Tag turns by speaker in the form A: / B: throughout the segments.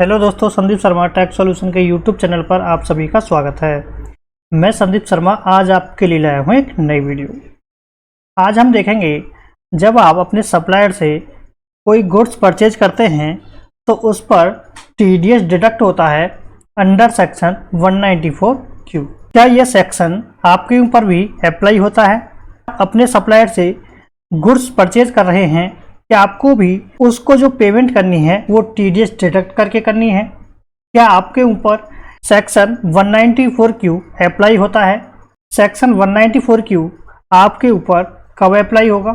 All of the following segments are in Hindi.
A: हेलो दोस्तों, संदीप शर्मा टैक्स सॉल्यूशन के यूट्यूब चैनल पर आप सभी का स्वागत है। मैं संदीप शर्मा आज आपके लिए लाया हूँ एक नई वीडियो। आज हम देखेंगे जब आप अपने सप्लायर से कोई गुड्स परचेज करते हैं तो उस पर टीडीएस डिडक्ट होता है अंडर सेक्शन 194Q। क्या यह सेक्शन आपके ऊपर भी अप्लाई होता है? अपने सप्लायर से गुड्स परचेज कर रहे हैं, क्या आपको भी उसको जो पेमेंट करनी है वो टीडीएस डिडक्ट करके करनी है? क्या आपके ऊपर सेक्शन 194Q अप्लाई होता है? सेक्शन 194Q आपके ऊपर कब अप्लाई होगा,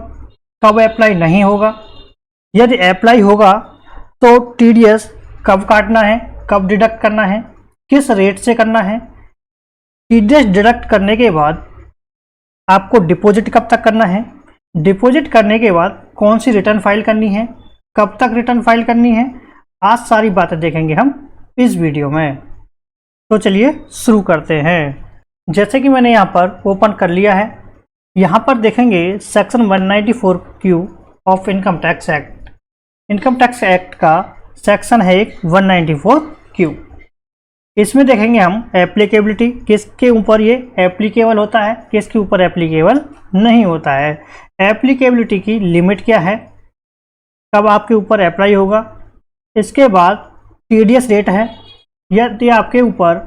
A: कब अप्लाई नहीं होगा? यदि अप्लाई होगा तो टीडीएस कब काटना है, कब डिडक्ट करना है, किस रेट से करना है? टीडीएस डिडक्ट करने के बाद आपको डिपॉजिट कब तक करना है? डिपॉजिट करने के बाद कौन सी रिटर्न फाइल करनी है, कब तक रिटर्न फाइल करनी है? आज सारी बातें देखेंगे हम इस वीडियो में। तो चलिए शुरू करते हैं। जैसे कि मैंने यहाँ पर ओपन कर लिया है, यहाँ पर देखेंगे section 194Q of income tax act. Income tax act का सेक्शन है एक 194Q। इसमें देखेंगे हम एप्लीकेबिलिटी, किसके ऊपर ये एप्लीकेबल होता है, किसके ऊपर एप्लीकेबल नहीं होता है। एप्लीकेबिलिटी की लिमिट क्या है, कब आपके ऊपर अप्लाई होगा। इसके बाद टीडीएस रेट है, यदि आपके ऊपर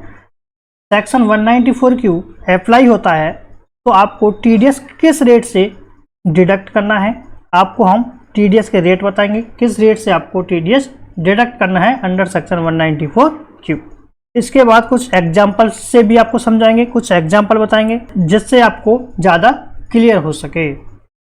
A: सेक्शन 194Q अप्लाई होता है तो आपको टीडीएस किस रेट से डिडक्ट करना है। आपको हम टीडीएस के रेट बताएंगे, किस रेट से आपको टीडीएस डिडक्ट करना है अंडर सेक्शन 194Q। इसके बाद कुछ एग्जाम्पल से भी आपको समझाएंगे, कुछ एग्जाम्पल बताएंगे जिससे आपको ज़्यादा क्लियर हो सके।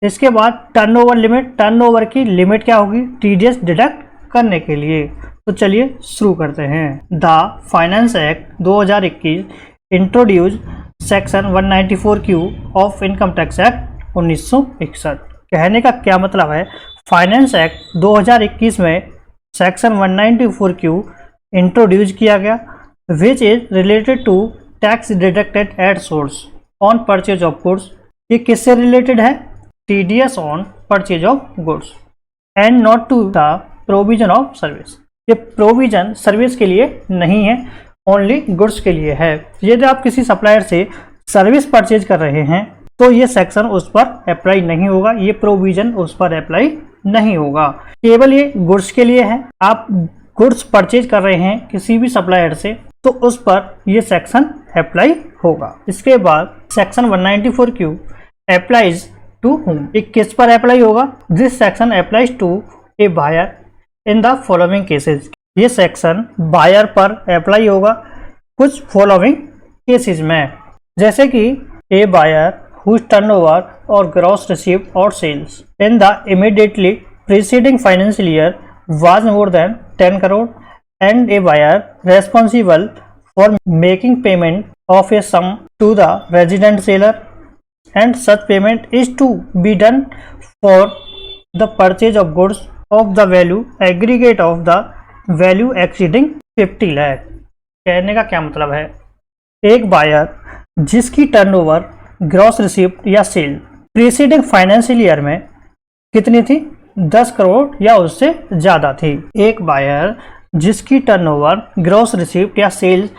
A: इसके बाद टर्नओवर लिमिट, टर्नओवर की लिमिट क्या होगी टीडीएस डिडक्ट करने के लिए। तो चलिए शुरू करते हैं। The finance act 2021 introduce section 194Q of income tax act 1961। कहने का क्या मतलब है, फाइनेंस एक्ट 2021 में सेक्शन 194Q इंट्रोड्यूस किया गया, which is related to tax deducted at source on purchase of goods। ये किससे रिलेटेड है? TDS on purchase of goods and not to the provision of service। ये प्रोविजन सर्विस के लिए नहीं है, ओनली गुड्स के लिए है। यदि आप किसी सप्लायर से सर्विस परचेज कर रहे हैं तो ये सेक्शन उस पर अप्लाई नहीं होगा, ये प्रोविजन उस पर अप्लाई नहीं होगा, केवल ये गुड्स के लिए है। आप गुड्स परचेज कर रहे हैं किसी भी सप्लायर से तो उस पर यह सेक्शन अप्लाई होगा। इसके बाद section 194Q applies to whom, एक किस पर अप्लाई होगा? This section applies to a buyer in the following cases. ये सेक्शन बायर पर अप्लाई होगा कुछ फॉलोइंग केसेस में, जैसे कि ए बायर हुज टर्नओवर और ग्रॉस रिसीव्ड और sales in the immediately preceding financial year was more than 10 crore and a buyer responsible for making payment of a sum to the resident seller, and such payment is to be done for the purchase of goods of the value aggregate of the value exceeding 50 lakh। कहने का क्या मतलब है, एक बायर जिसकी टर्नओवर ग्रॉस रिसीप्ट या सेल प्रीसीडिंग फाइनेंशियल ईयर में कितनी थी, 10 करोड़ या उससे ज़्यादा थी। एक बायर जिसकी टर्नओवर ग्रॉस रिसीप्ट या sales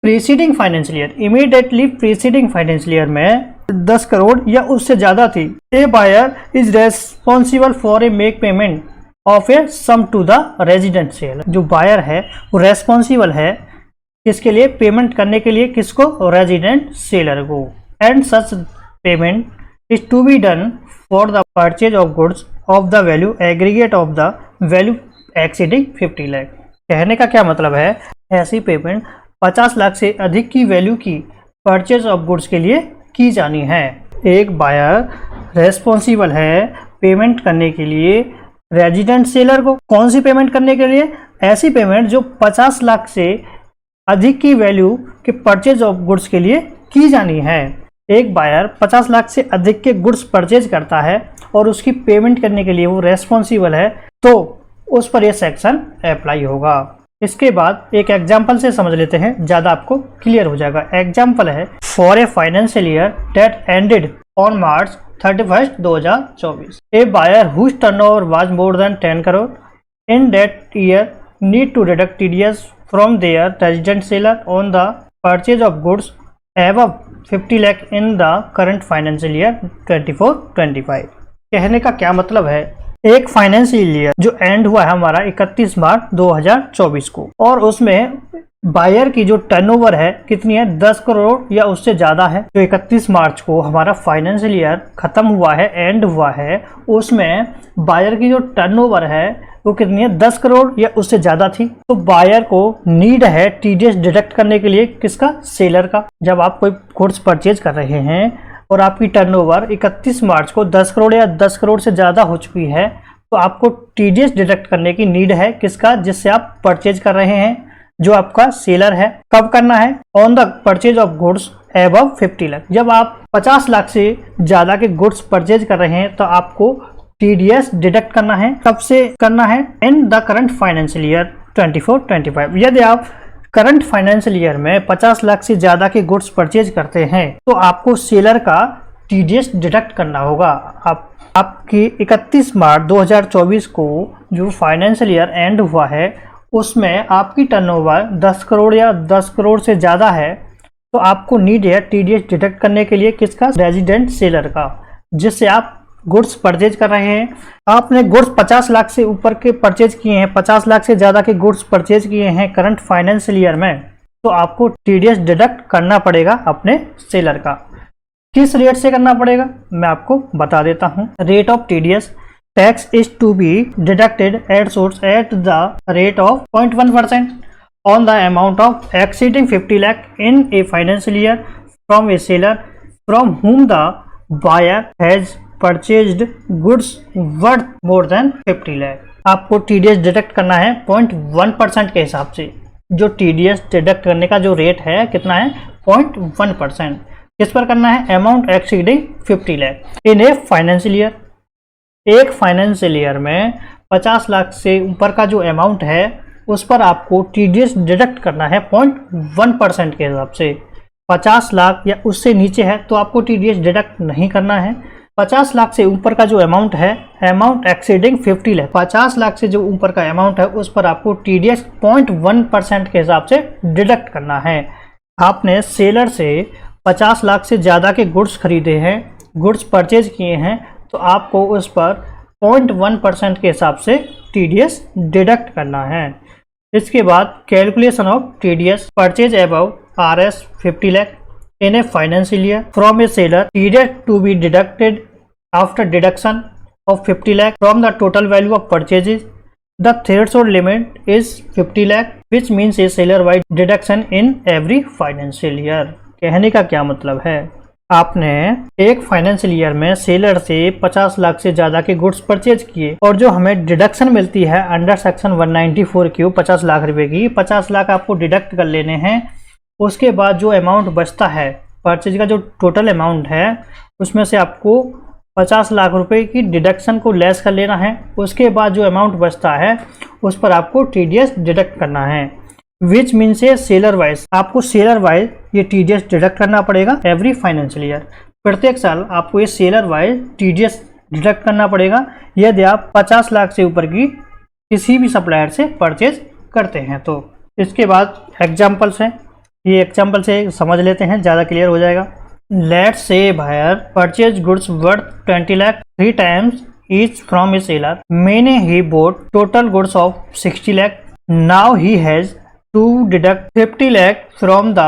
A: preceding financial year, immediately preceding financial year में 10 करोड़ या उससे ज़्यादा थी। A buyer is responsible for a make payment of a sum to the resident seller. जो बायर है वो रेस्पॉन्सिबल है किसके लिए, पेमेंट करने के लिए, किसको, रेजिडेंट सेलर को। And such payment is to be done for the purchase of goods of the value aggregate of the value exceeding 50 lakh. कहने का क्या मतलब है, ऐसी पेमेंट 50 लाख से अधिक की वैल्यू की परचेज ऑफ गुड्स के लिए की जानी है। एक बायर रेस्पॉन्सिबल है पेमेंट करने के लिए रेजिडेंट सेलर को। कौन सी पेमेंट करने के लिए? ऐसी पेमेंट जो 50 लाख से अधिक की वैल्यू के परचेज ऑफ गुड्स के लिए की जानी है। एक बायर 50 लाख से अधिक के गुड्स परचेज करता है और उसकी पेमेंट करने के लिए वो रेस्पॉन्सिबल है तो उस पर यह सेक्शन अप्लाई होगा। इसके बाद एक एग्जाम्पल से समझ लेते हैं, ज़्यादा आपको क्लियर हो जाएगा। एग्जाम्पल है, for a financial year that ended on March 31, 2024 a buyer whose turnover was more than 10 crore in that year need to deduct TDS from their resident seller on the purchase of goods above 50 lakh in the current financial year 24-25। कहने का क्या मतलब है, एक फाइनेंशियल ईयर जो एंड हुआ है हमारा 31 मार्च 2024 को, और उसमें बायर की जो टर्नओवर है कितनी है, 10 करोड़ या उससे ज्यादा है। जो 31 मार्च को हमारा फाइनेंशियल ईयर खत्म हुआ है, एंड हुआ है, उसमें बायर की जो टर्नओवर है वो कितनी है, 10 करोड़ या उससे ज्यादा थी। तो बायर को नीड है TDS डिडक्ट करने के लिए, किसका, सेलर का। जब आप कोई गुड्स परचेज कर रहे हैं और आपकी टर्नओवर 31 मार्च को 10 करोड़ या 10 करोड़ से ज़्यादा हो चुकी है, तो आपको TDS डिडक्ट करने की नीड है, किसका, जिससे आप परचेज कर रहे हैं, जो आपका सेलर है। कब करना है, on the purchase of goods above 50 lakh. जब आप 50 लाख से ज़्यादा के गुड्स परचेज कर रहे हैं तो आपको TDS डिडक्ट करना है। कब से करना है, इन द करंट फाइनेंशियल ईयर 24-25। यदि आप करंट फाइनेंशियल ईयर में 50 लाख से ज्यादा के गुड्स परचेज करते हैं तो आपको सेलर का TDS डिडक्ट करना होगा। आपकी 31 मार्च 2024 को जो फाइनेंशियल ईयर एंड हुआ है उसमें आपकी टर्नओवर 10 करोड़ या 10 करोड़ से ज़्यादा है, तो आपको नीड है TDS डिडक्ट करने के लिए, किसका, रेजिडेंट सेलर का, जिससे आप गुड्स परचेज कर रहे हैं। आपने गुड्स 50 लाख से ऊपर के परचेज किए हैं, 50 लाख से ज़्यादा के गुड्स परचेज किए हैं करंट फाइनेंशियल ईयर में, तो आपको TDS डिडक्ट करना पड़ेगा अपने सेलर का। किस रेट से करना पड़ेगा मैं आपको बता देता हूँ। Rate of TDS tax is to be deducted at source at the rate of 0.1% on the amount of exceeding 50 lakh in a financial year from a seller from whom the buyer has purchased goods worth more than 50 lakh. आपको TDS डिडक्ट करना है 0.1% के हिसाब से। जो TDS डिडक्ट करने का जो रेट है कितना है, 0.1%। किस पर करना है, amount exceeding 50 lakh in a financial year. एक फाइनेंशियल ईयर में 50 लाख से ऊपर का जो अमाउंट है उस पर आपको TDS डिडक्ट करना है 0.1% के हिसाब से। 50 लाख या उससे नीचे है तो आपको TDS डिडक्ट नहीं करना है। 50 लाख से ऊपर का जो अमाउंट है, अमाउंट एक्सीडिंग 50 लाख, 50 लाख से जो ऊपर का अमाउंट है उस पर आपको TDS 0.1% के हिसाब से डिडक्ट करना है। आपने सेलर से 50 लाख से ज़्यादा के गुड्स खरीदे हैं, गुड्स परचेज किए हैं, तो आपको उस पर 0.1% के हिसाब से TDS डिडक्ट करना है। इसके बाद calculation of TDS purchase above RS 50 lakh in a financial year from a seller, TDS to be deducted after deduction of 50 lakh from the total value of purchases. The threshold limit is 50 lakh, which means a seller-wide deduction in every financial year. कहने का क्या मतलब है, आपने एक फाइनेंशियल ईयर में सेलर से 50 लाख से ज़्यादा के गुड्स परचेज किए और जो हमें डिडक्शन मिलती है अंडर सेक्शन 194Q 50 लाख रुपए की, 50 लाख आपको डिडक्ट कर लेने हैं। उसके बाद जो अमाउंट बचता है, परचेज का जो टोटल अमाउंट है उसमें से आपको 50 लाख रुपए की डिडक्शन को लेस कर लेना है। उसके बाद जो अमाउंट बचता है उस पर आपको TDS डिडक्ट करना है। विच मीन से सेलर वाइज, आपको सेलर वाइज ये TDS डिडक्ट करना पड़ेगा एवरी फाइनेंशियल ईयर। प्रत्येक साल आपको ये सेलर वाइज TDS डिडक्ट करना पड़ेगा यदि आप 50 लाख से ऊपर की किसी भी सप्लायर से परचेज करते हैं तो। इसके बाद एग्जाम्पल्स हैं, ये एग्जाम्पल से समझ लेते हैं, ज़्यादा क्लियर हो जाएगा। Let's say buyer purchase goods worth 20 lakh 3 times each from a seller, मैंने he bought total goods of 60 lakh. Now he has to deduct 50 lakh from the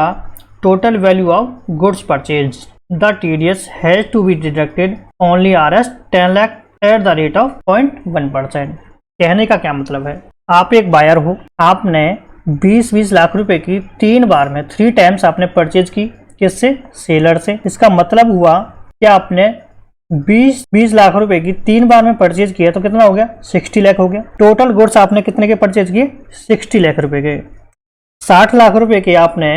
A: total value of goods purchase. The TDS has to be deducted only RS 10 lakh at the rate of 0.1%। कहने का क्या मतलब है, आप एक बायर हो, आपने 20 लाख रुपए की 3 बार में 3 टाइम्स आपने परचेज की, किससे, सेलर से। इसका मतलब हुआ कि आपने 20 लाख रुपए की 3 बार में परचेज किया तो कितना हो गया, 60 लाख हो गया। टोटल गुड्स आपने कितने के परचेज किए, 60 लाख रुपए के। 60 लाख रुपए के आपने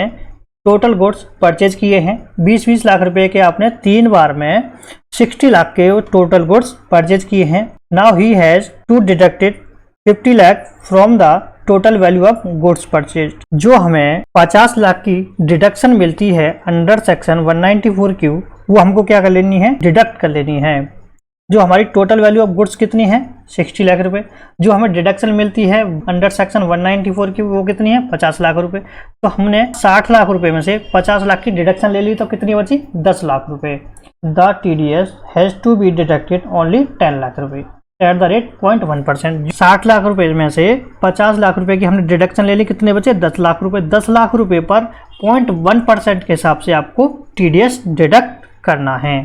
A: टोटल गुड्स परचेज किए हैं, 20 लाख रुपए के आपने 3 बार में 60 लाख के टोटल गुड्स परचेज किए हैं। Now he has to deducted 50 lakh from the total value of goods purchase. जो हमें 50 लाख की डिडक्शन मिलती है अंडर सेक्शन 194Q, वो हमको क्या कर लेनी है, डिडक्ट कर लेनी है। जो हमारी टोटल वैल्यू ऑफ गुड्स कितनी है 60 लाख रुपए। जो हमें डिडक्शन मिलती है अंडर सेक्शन 194 की वो कितनी है 50 लाख रुपए। तो हमने 60 लाख रुपए में से 50 लाख की डिडक्शन ले ली तो कितनी बची 10 लाख रुपए। The TDS has to be deducted only 10 lakh रुपए एट द रेट 0.1%। 60 लाख रुपए में से 50 लाख रुपए की हमने डिडक्शन ले ली, कितने बचे 10 लाख रुपए। 10 लाख रुपए पर 0.1% के हिसाब से आपको TDS डिडक्ट करना है।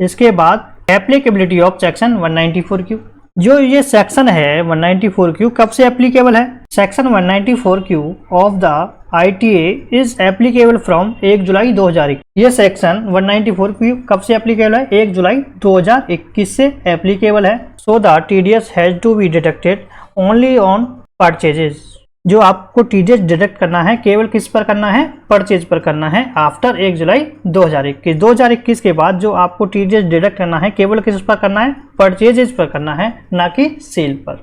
A: इसके बाद एप्लीकेबिलिटी ऑफ सेक्शन 194Q। जो ये सेक्शन है 194Q कब से एप्लीकेबल है? Section 194Q of the ITA is applicable from 1 जुलाई 2021। ये सेक्शन 194Q कब से एप्लीकेबल है? 1 जुलाई 2021 से एप्लीकेबल है। So the TDS has to be deducted only on purchases. जो आपको TDS डिडक्ट करना है केवल किस पर करना है? परचेज पर करना है आफ्टर 1 जुलाई 2021। 2021 के बाद जो आपको TDS डिडक्ट करना है केवल किस पर करना है? परचेजेज पर करना है, ना कि सेल पर।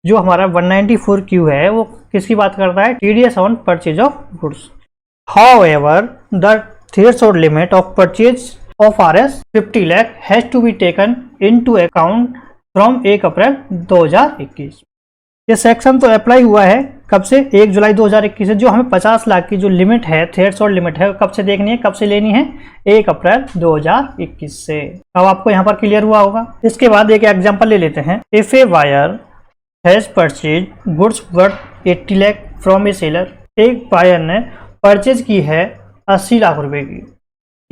A: जो हमारा 194Q है वो किसकी बात करता है? TDS on purchase of goods. However the threshold limit of purchase of RS 50 lakh has to be taken into account from 1 April 2021। ये सेक्शन तो अप्लाई हुआ है कब से? 1 जुलाई 2021 से। जो हमें 50 लाख की जो लिमिट है थ्रेशोल्ड लिमिट है कब से देखनी है, कब से लेनी है? 1 अप्रैल 2021 से। अब आपको यहाँ पर क्लियर हुआ होगा। इसके बाद एक एग्जांपल ले लेते हैं। If a buyer has purchase goods worth 80 lakh from a seller. एक बायर ने परचेज की है 80 लाख रुपए की,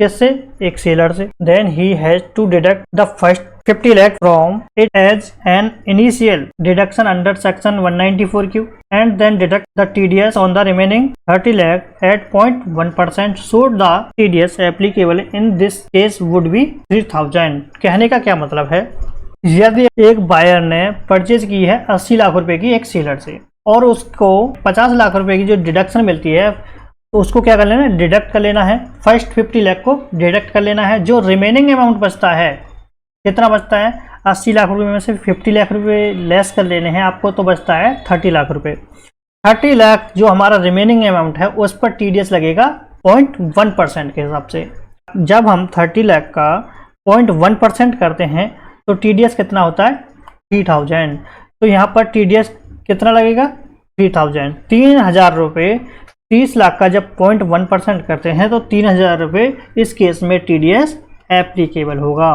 A: किससे? एक सेलर से। Then he has to deduct the first 50 lakh from it as an initial deduction under section 194Q and then deduct the TDS on the remaining 30 lakh at 0.1%. So the TDS applicable in this case would be 3000। कहने का क्या मतलब है? यदि एक बायर ने परचेज की है 80 लाख रुपए की एक सेलर से और उसको 50 लाख रुपए की जो डिडक्शन मिलती है तो उसको क्या कर लेना है? डिडक्ट कर लेना है। फर्स्ट 50 लाख को डिडक्ट कर लेना है। जो रिमेनिंग अमाउंट बचता है, कितना बचता है? 80 लाख रुपए में से 50 लाख रुपए लेस कर लेने हैं आपको, तो बचता है 30 लाख रुपए। 30 लाख जो हमारा रिमेनिंग अमाउंट है उस पर TDS लगेगा 0.1% के हिसाब से। जब हम 30 लाख का 0.1% करते हैं तो TDS कितना होता है? 3000। तो यहाँ पर TDS कितना लगेगा? 3000। 3000 रुपये 30 लाख का जब 0.1% करते हैं तो 3000 रुपये इस केस में TDS एप्लीकेबल होगा।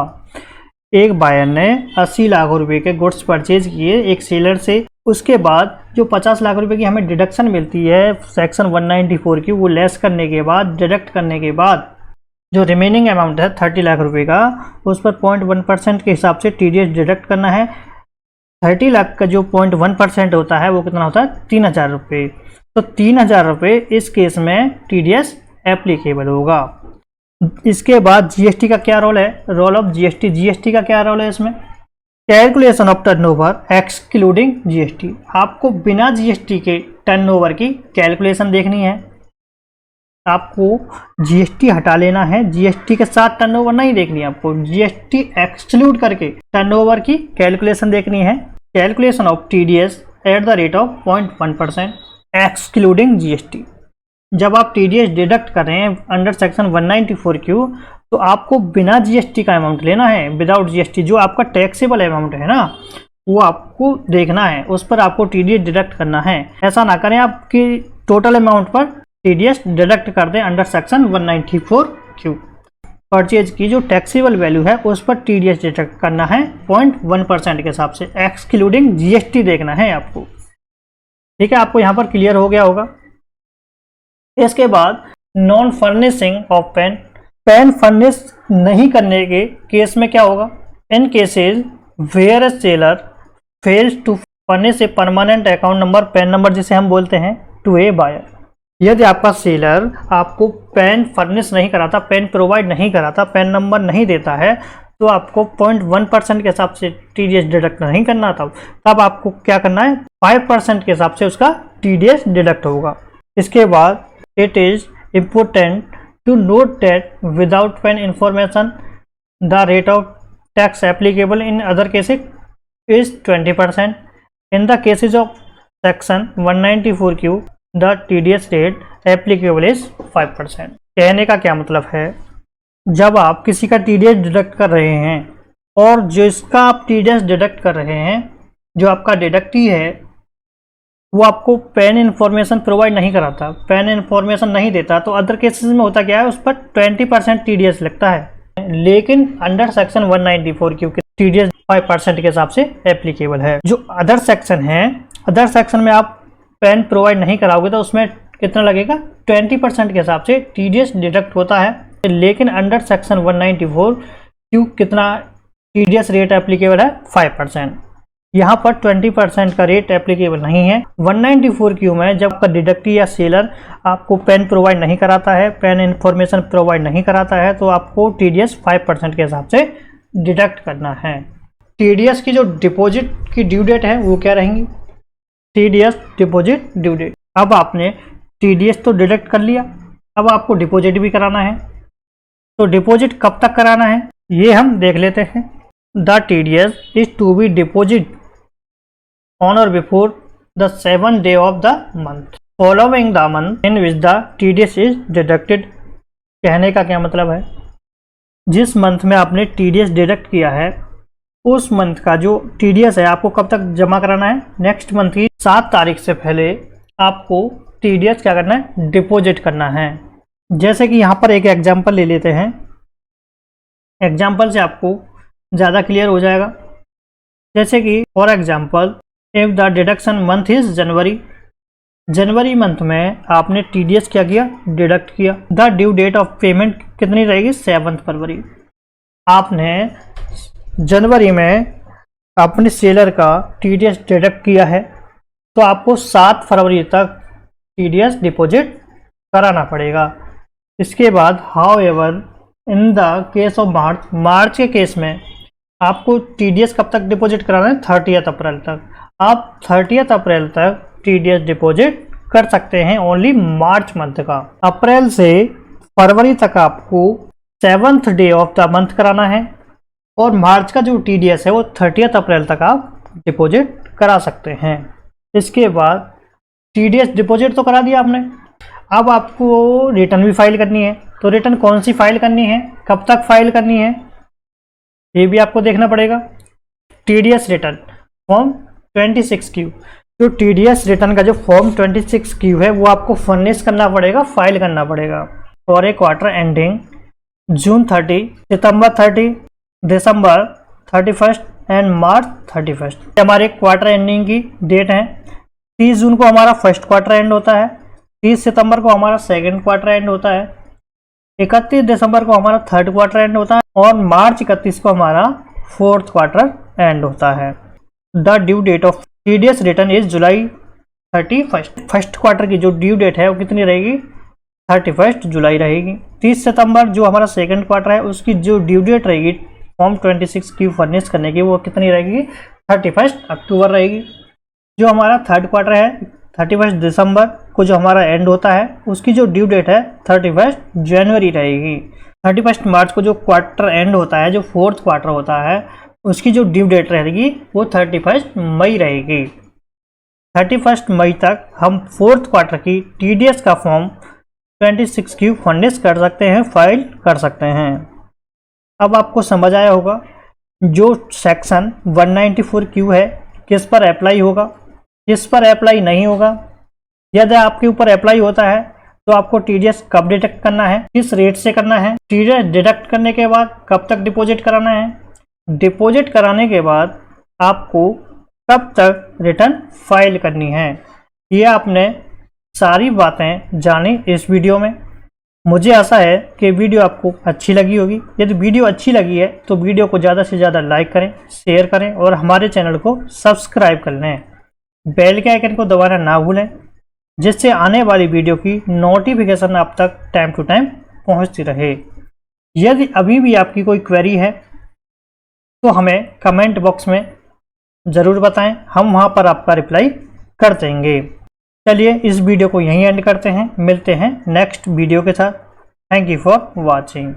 A: एक बायर ने 80 लाख रुपए के गुड्स परचेज किए एक सेलर से। उसके बाद जो 50 लाख रुपए की हमें डिडक्शन मिलती है सेक्शन 194 की, वो लेस करने के बाद, डिडक्ट करने के बाद जो रिमेनिंग अमाउंट है 30 लाख रुपए का, उस पर 0.1% के हिसाब से TDS डिडक्ट करना है। 30 लाख का जो 0.1% होता है वो कितना होता है? 3000 रुपये। तो 3000 रुपये इस केस में TDS एप्लीकेबल होगा। इसके बाद GST का क्या रोल है? रोल ऑफ GST का क्या रोल है इसमें? Calculation of turnover excluding GST। आपको बिना GST के टर्नओवर की कैलकुलेशन देखनी है। आपको GST हटा लेना है, GST के साथ टर्नओवर नहीं देखनी है आपको, GST एक्सक्लूड करके टर्नओवर की कैलकुलेशन देखनी है। Calculation of TDS eight the rate of 0.1% excluding GST। जब आप TDS डिडक्ट कर रहे हैं अंडर सेक्शन 194Q तो आपको बिना GST का अमाउंट लेना है, विदाउट GST। जो आपका टैक्सेबल अमाउंट है ना वो आपको देखना है, उस पर आपको TDS डिडक्ट करना है। ऐसा ना करें आपकी टोटल अमाउंट पर TDS डिडक्ट कर दें अंडर सेक्शन 194Q। परचेज की जो टैक्सेबल वैल्यू है उस पर TDS डिडक्ट करना है 0.1% के हिसाब से, एक्सक्लूडिंग GST देखना है आपको। ठीक है, आपको यहाँ पर क्लियर हो गया होगा। इसके बाद non furnishing of PAN. PAN furnish नहीं करने के केस में क्या होगा? In cases where a seller fails to furnish a permanent account number, PAN number जिसे हम बोलते हैं, टू ए बायर। यदि आपका सेलर आपको पेन फर्निश नहीं कराता, पेन प्रोवाइड नहीं कराता, पेन नंबर नहीं देता है, तो आपको 0.1% के हिसाब से TDS डिडक्ट नहीं करना था। तब आपको क्या करना है? 5% के हिसाब से उसका TDS डिडक्ट होगा। इसके बाद it is important to note that without pen information the rate of tax applicable in other cases is 20%. In the cases of section 194Q the TDS rate applicable is 5%. कहने का क्या मतलब है? जब आप किसी का TDS डिडक्ट कर रहे हैं और जो इसका आप TDS डिडक्ट कर रहे हैं, जो आपका डिडक्टी है वो आपको पैन इन्फॉर्मेशन प्रोवाइड नहीं कराता, पैन इन्फॉर्मेशन नहीं देता, तो अदर केसेस में होता क्या है, उस पर 20% TDS लगता है। लेकिन अंडर सेक्शन 194 क्योंकि TDS 5% के हिसाब से एप्लीकेबल है। जो अदर सेक्शन है, अदर सेक्शन में आप पैन प्रोवाइड नहीं कराओगे तो उसमें कितना लगेगा, 20% के हिसाब से TDS डिडक्ट होता है। लेकिन अंडर सेक्शन 194 क्यों कितना TDS रेट एप्लीकेबल है, 5%। यहाँ पर 20% का रेट एप्लीकेबल नहीं है। 194 क्यू में जब आपका डिडक्टी या सेलर आपको पेन प्रोवाइड नहीं कराता है, पेन इन्फॉर्मेशन प्रोवाइड नहीं कराता है, तो आपको TDS 5% के हिसाब से डिडक्ट करना है। TDS की जो डिपॉजिट की ड्यू डेट है वो क्या रहेंगी, TDS डिपॉजिट ड्यू डेट। अब आपने TDS तो डिडक्ट कर लिया, अब आपको डिपॉजिट भी कराना है। तो डिपॉजिट कब तक कराना है ये हम देख लेते हैं। The TDS is to be deposit on or before the 7th day of the month following the month in which the TDS is deducted। कहने का क्या मतलब है, जिस मंथ में आपने TDS डिडक्ट किया है उस मंथ का जो TDS है आपको कब तक जमा कराना है, नेक्स्ट मंथ की 7 तारीख से पहले आपको TDS क्या करना है, डिपॉजिट करना है। जैसे कि यहाँ पर एक एग्जांपल ले लेते हैं, एग्जांपल से आपको ज़्यादा क्लियर हो जाएगा। जैसे कि for example if the deduction month is January, जनवरी मंथ में आपने TDS क्या किया, डिडक्ट किया। The due date of payment कितनी रहेगी, 7 फरवरी। आपने जनवरी में अपने सेलर का TDS डिडक्ट किया है तो आपको 7 फरवरी तक TDS डिपॉजिट कराना पड़ेगा। इसके बाद however in the case of March, March के केस में आपको TDS कब तक डिपॉजिट कराना है, 30 अप्रैल तक। आप 30 अप्रैल तक TDS डिपॉजिट कर सकते हैं ओनली मार्च मंथ का। अप्रैल से फरवरी तक आपको 7th day of the month कराना है और मार्च का जो TDS है वो 30 अप्रैल तक आप डिपॉजिट करा सकते हैं। इसके बाद TDS डिपॉजिट तो करा दिया आपने, अब आपको रिटर्न भी फाइल करनी है। तो रिटर्न कौन सी फाइल करनी है, कब तक फाइल करनी है, ये भी आपको देखना पड़ेगा। TDS रिटर्न फॉर्म 26Q, जो TDS रिटर्न का जो फॉर्म 26Q है वो आपको फर्निश करना पड़ेगा, फाइल करना पड़ेगा। For a quarter ending June 30, September 30, December 31 and March 31। हमारे क्वार्टर एंडिंग की डेट है। 30 जून को हमारा फर्स्ट क्वार्टर एंड होता है, 30 सितंबर को हमारा सेकेंड क्वार्टर एंड होता है, 31 दिसंबर को हमारा थर्ड क्वार्टर एंड होता है और मार्च 31 को हमारा फोर्थ क्वार्टर एंड होता है। The due date of TDS return is July 31। First quarter की जो ड्यू डेट है वो कितनी रहेगी, 31 जुलाई रहेगी। 30 सितंबर जो हमारा सेकंड क्वार्टर है उसकी जो ड्यू डेट रहेगी फॉर्म 26Q फर्निश करने की वो कितनी रहेगी, 31 अक्टूबर रहेगी। जो हमारा थर्ड क्वार्टर है 31 दिसंबर को जो हमारा एंड होता है उसकी जो ड्यू डेट है 31 जनवरी रहेगी। 31 मार्च को जो क्वार्टर एंड होता है, जो फोर्थ क्वार्टर होता है, उसकी जो ड्यू डेट रहेगी वो 31 मई रहेगी। 31 मई तक हम फोर्थ क्वार्टर की TDS का फॉर्म 26Q फर्निश कर सकते हैं, फाइल कर सकते हैं। अब आपको समझ आया होगा जो सेक्शन 194Q है किस पर अप्लाई होगा, किस पर अप्लाई नहीं होगा। यदि आपके ऊपर अप्लाई होता है तो आपको TDS कब डिडक्ट करना है, किस रेट से करना है, TDS डिडक्ट करने के बाद कब तक डिपॉजिट कराना है, डिपॉजिट कराने के बाद आपको कब तक रिटर्न फाइल करनी है। ये आपने सारी बातें जानी इस वीडियो में। मुझे आशा है कि वीडियो आपको अच्छी लगी होगी। यदि वीडियो अच्छी लगी है तो वीडियो को ज़्यादा से ज़्यादा लाइक करें, शेयर करें और हमारे चैनल को सब्सक्राइब कर लें। बेल के आइकन को दबाना ना भूलें जिससे आने वाली वीडियो की नोटिफिकेशन आप तक टाइम टू टाइम पहुंचती रहे। यदि अभी भी आपकी कोई क्वेरी है तो हमें कमेंट बॉक्स में ज़रूर बताएं, हम वहां पर आपका रिप्लाई कर देंगे। चलिए इस वीडियो को यहीं एंड करते हैं, मिलते हैं नेक्स्ट वीडियो के साथ। Thank you for watching.